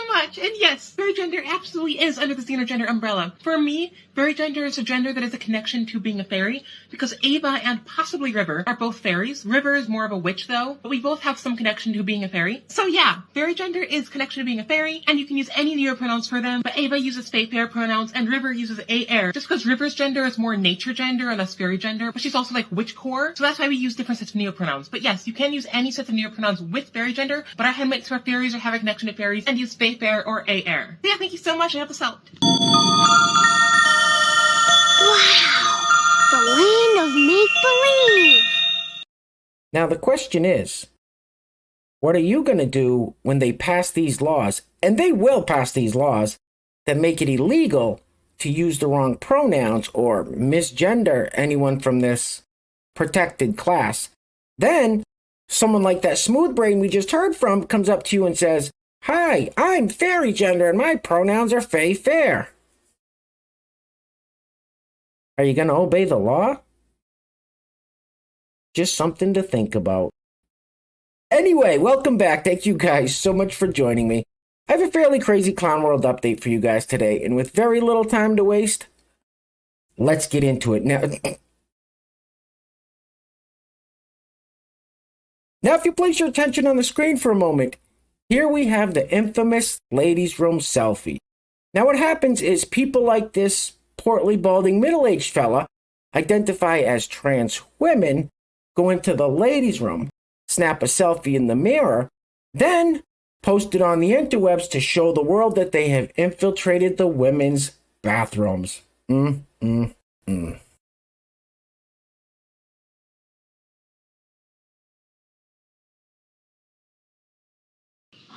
much. And yes, fairy gender absolutely is under the xeno gender umbrella. For me, fairy gender is a gender that is a connection to being a fairy, because Ava and possibly River are both fairies. River is more of a witch though, but we both have some connection to being a fairy. So yeah, fairy gender is connection to being a fairy, and you can use any neopronouns for them, but Ava uses fae pronouns and River uses air, just because River's gender is more nature gender and less fairy gender, but she's also like witch core, so that's why we use different sets of neopronouns. But yes, you can use any sets of neopronouns with fairy gender, but our handmates who are fairies or have a connection to fairies and use fae or air. So yeah, thank you so much. I hope this helped. Wow, the land of make-believe. Now the question is, what are you going to do when they pass these laws, and they will pass these laws, that make it illegal to use the wrong pronouns or misgender anyone from this protected class? Then someone like that smooth brain we just heard from comes up to you and says, "Hi, I'm fairy gender and my pronouns are fair." Are you going to obey the law? Just something to think about. Anyway, welcome back. Thank you guys so much for joining me. I have a fairly crazy Clown World update for you guys today, and with very little time to waste, let's get into it. Now, if you place your attention on the screen for a moment, here we have the infamous ladies' room selfie. Now, what happens is people like this portly, balding, middle-aged fella identify as trans women, go into the ladies' room, snap a selfie in the mirror, then post it on the interwebs to show the world that they have infiltrated the women's bathrooms.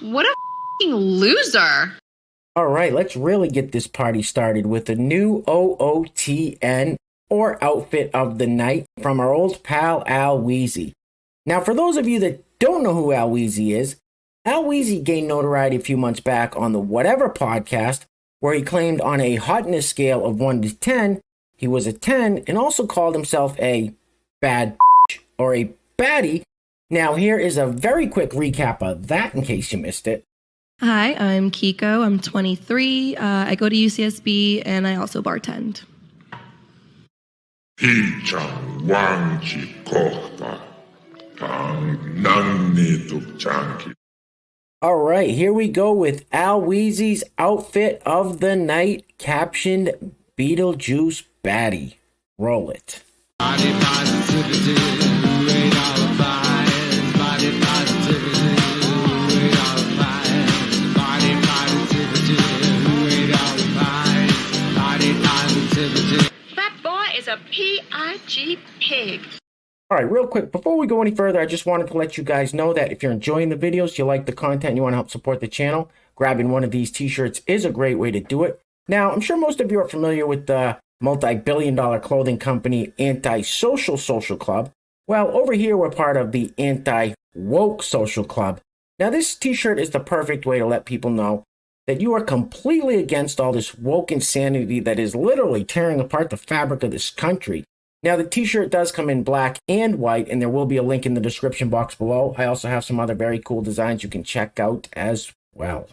What a f***ing loser. All right, let's really get this party started with a new OOTN, or outfit of the night, from our old pal Al Weezy. Now, for those of you that don't know who Al Weezy is, Al Weezy gained notoriety a few months back on the Whatever podcast, where he claimed on a hotness scale of 1 to 10, he was a 10, and also called himself a bad or a baddie. Now, here is a very quick recap of that in case you missed it. Hi, I'm Kiko. I'm 23. I go to UCSB, and I also bartend. All right, here we go with Al Weezy's outfit of the night, captioned Beetlejuice Baddie. Roll it. Body positivity, rate all the vibes. Body positivity, rate all the vibes. Body positivity, rate all the vibes. Body positivity. That boy is a P.I.G. pig. All right, real quick, before we go any further, I just wanted to let you guys know that if you're enjoying the videos, you like the content, you want to help support the channel, grabbing one of these t-shirts is a great way to do it. Now, I'm sure most of you are familiar with the multi-billion-dollar clothing company Anti-Social Social Club. Well, over here, we're part of the Anti-Woke Social Club. Now, this t-shirt is the perfect way to let people know that you are completely against all this woke insanity that is literally tearing apart the fabric of this country. Now, the t-shirt does come in black and white, and there will be a link in the description box below. I also have some other very cool designs you can check out as well.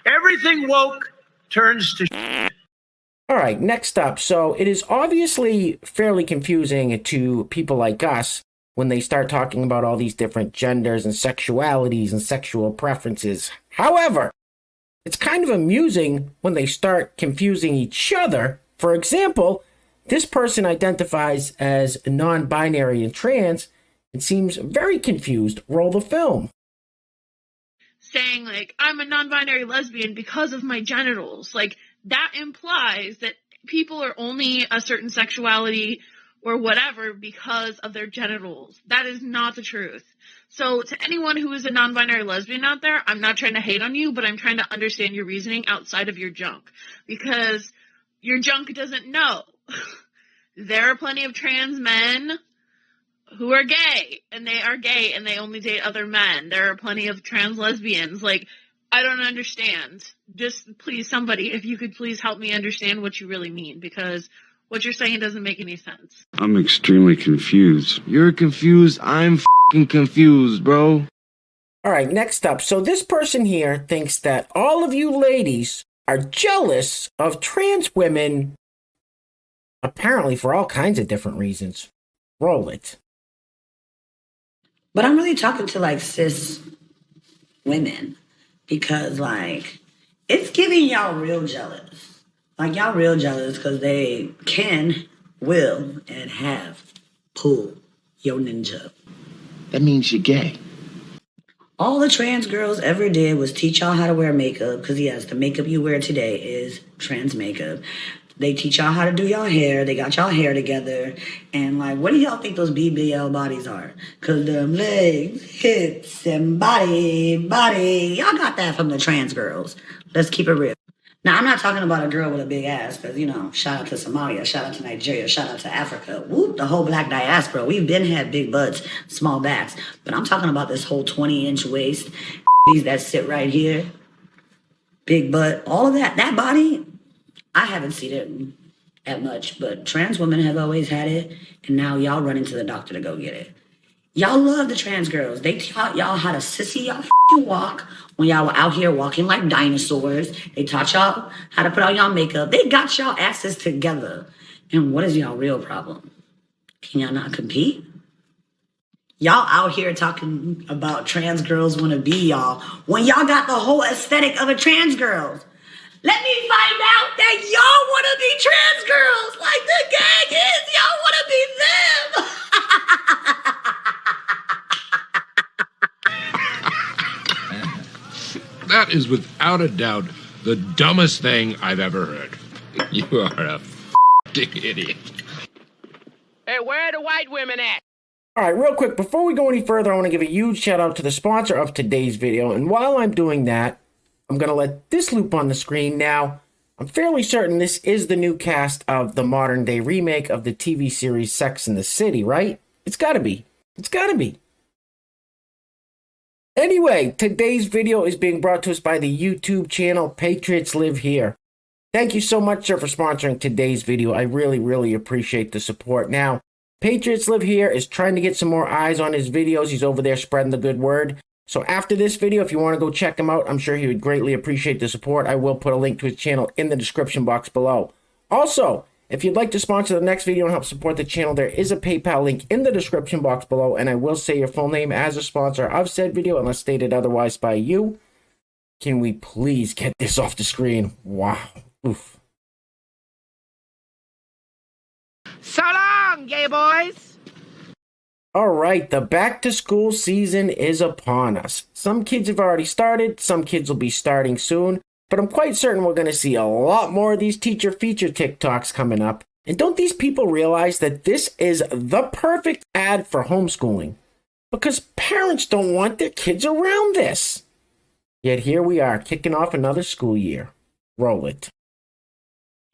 Everything woke turns to shit. All right, next up. So it is obviously fairly confusing to people like us when they start talking about all these different genders and sexualities and sexual preferences. However, it's kind of amusing when they start confusing each other. For example, this person identifies as non-binary and trans and seems very confused. Roll the film. Saying, like, I'm a non-binary lesbian because of my genitals. Like, that implies that people are only a certain sexuality or whatever because of their genitals. That is not the truth. So to anyone who is a non-binary lesbian out there, I'm not trying to hate on you, but I'm trying to understand your reasoning outside of your junk. Because your junk doesn't know. There are plenty of trans men who are gay, and they only date other men. There are plenty of trans lesbians. Like, I don't understand. Just please, somebody, if you could please help me understand what you really mean, because What you're saying doesn't make any sense. I'm extremely confused. You're confused. I'm f***ing confused, bro. All right, next up. So this person here thinks that all of you ladies are jealous of trans women, apparently for all kinds of different reasons. Roll it. But I'm really talking to like cis women because like it's giving y'all real jealous. Like y'all real jealous because they can, will, and have pulled your ninja. That means you're gay. All the trans girls ever did was teach y'all how to wear makeup because yes, the makeup you wear today is trans makeup. They teach y'all how to do y'all hair. They got y'all hair together. And like, what do y'all think those BBL bodies are? Because them legs, hips, and body. Y'all got that from the trans girls. Let's keep it real. Now, I'm not talking about a girl with a big ass because, you know, shout out to Somalia, shout out to Nigeria, shout out to Africa. Whoop, the whole black diaspora. We've been had big butts, small backs. But I'm talking about this whole 20-inch waist, these that sit right here, big butt, all of that. That body, I haven't seen it that much, but trans women have always had it. And now y'all running to the doctor to go get it. Y'all love the trans girls. They taught y'all how to sissy y'all walk when y'all were out here walking like dinosaurs. They taught y'all how to put on y'all makeup. They got y'all asses together. And what is y'all real problem? Can y'all not compete? Y'all out here talking about trans girls want to be y'all when y'all got the whole aesthetic of a trans girl. Let me find out that y'all want to be trans girls like the gag is. Y'all want to be them. That is without a doubt the dumbest thing I've ever heard. You are a f***ing idiot. Hey, where are the white women at? All right, real quick, before we go any further, I want to give a huge shout out to the sponsor of today's video. And while I'm doing that, I'm going to let this loop on the screen. Now, I'm fairly certain this is the new cast of the modern day remake of the TV series Sex and the City, right? It's got to be. It's got to be. Anyway, today's video is being brought to us by the YouTube channel Patriots Live Here. Thank you so much, sir, for sponsoring today's video. I really, really appreciate the support. Now, Patriots Live Here is trying to get some more eyes on his videos. He's over there spreading the good word. So after this video, if you want to go check him out, I'm sure he would greatly appreciate the support. I will put a link to his channel in the description box below. Also, if you'd like to sponsor the next video and help support the channel, there is a PayPal link in the description box below, and I will say your full name as a sponsor of said video unless stated otherwise by you. Can we please get this off the screen? Wow. Oof. So long, gay boys. All right, the back to school season is upon us. Some kids have already started, some kids will be starting soon, but I'm quite certain we're going to see a lot more of these teacher feature TikToks coming up. And don't these people realize that this is the perfect ad for homeschooling? Because parents don't want their kids around this. Yet here we are, kicking off another school year. Roll it.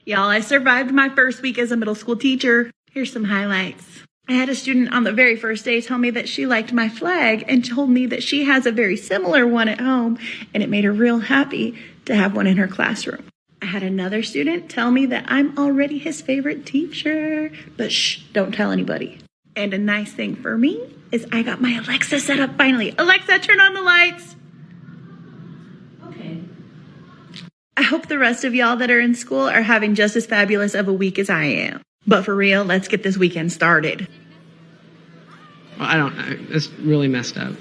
Y'all, I survived my first week as a middle school teacher. Here's some highlights. I had a student on the very first day tell me that she liked my flag and told me that she has a very similar one at home, and it made her real happy to have one in her classroom. I had another student tell me that I'm already his favorite teacher, but shh, don't tell anybody. And a nice thing for me is I got my Alexa set up finally. Alexa, turn on the lights. Okay. I hope the rest of y'all that are in school are having just as fabulous of a week as I am. But for real, let's get this weekend started. Well, I don't know. It's really messed up.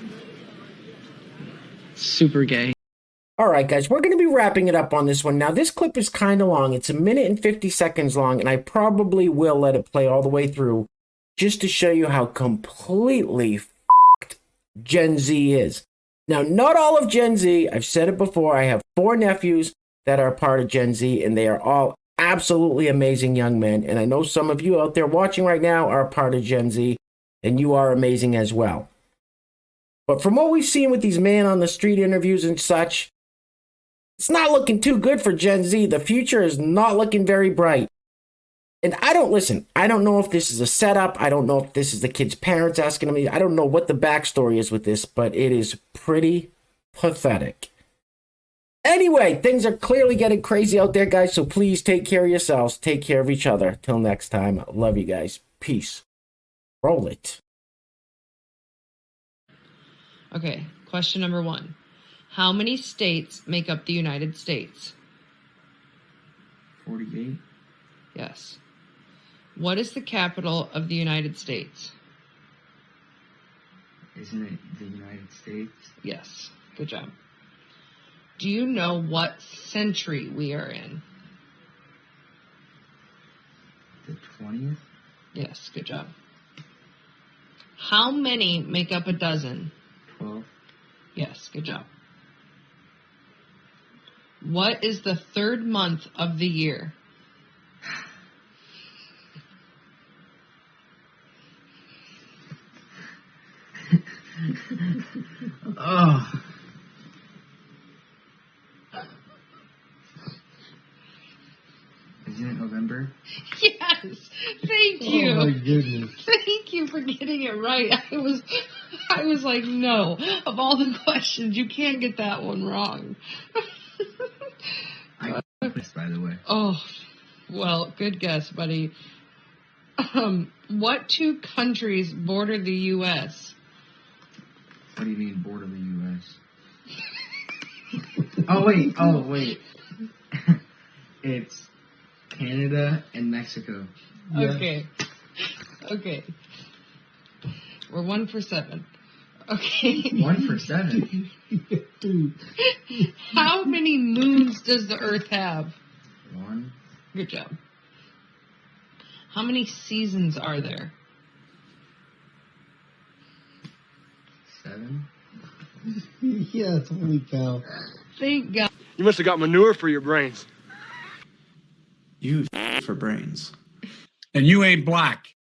Super gay. All right, guys, we're going to be wrapping it up on this one. Now, this clip is kind of long. It's 1 minute and 50 seconds long, and I probably will let it play all the way through just to show you how completely f***ed Gen Z is. Now, not all of Gen Z. I've said it before. I have 4 nephews that are part of Gen Z, and they are all absolutely amazing young men. And I know some of you out there watching right now are part of Gen Z, and you are amazing as well. But from what we've seen with these man on the street interviews and such, it's not looking too good for Gen Z. The future is not looking very bright. And I don't know if this is a setup. I don't know if this is the kid's parents asking me. I don't know what the backstory is with this, but it is pretty pathetic. Anyway, things are clearly getting crazy out there, guys, so please take care of yourselves. Take care of each other. Till next time, love you guys. Peace. Roll it. Okay, question number 1. How many states make up the United States? 48. Yes. What is the capital of the United States? Isn't it the United States? Yes. Good job. Do you know what century we are in? The 20th? Yes. Good job. How many make up a dozen? 12. Yes. Good job. What is the third month of the year? Oh. Isn't it November? Yes. Thank you. Oh my goodness. Thank you for getting it right. I was like, no. Of all the questions, you can't get that one wrong. I got this, by the way. Oh, well, good guess, buddy. What 2 countries border the U.S.? What do you mean, border the U.S.? Oh, wait. It's Canada and Mexico. Okay. Okay. We're 1 for 7. Okay. 1 for 7? How many moons does the Earth have? 1. Good job. How many seasons are there? 7? Yes, holy cow. Thank God. You must have got manure for your brains. You for brains. And you ain't black.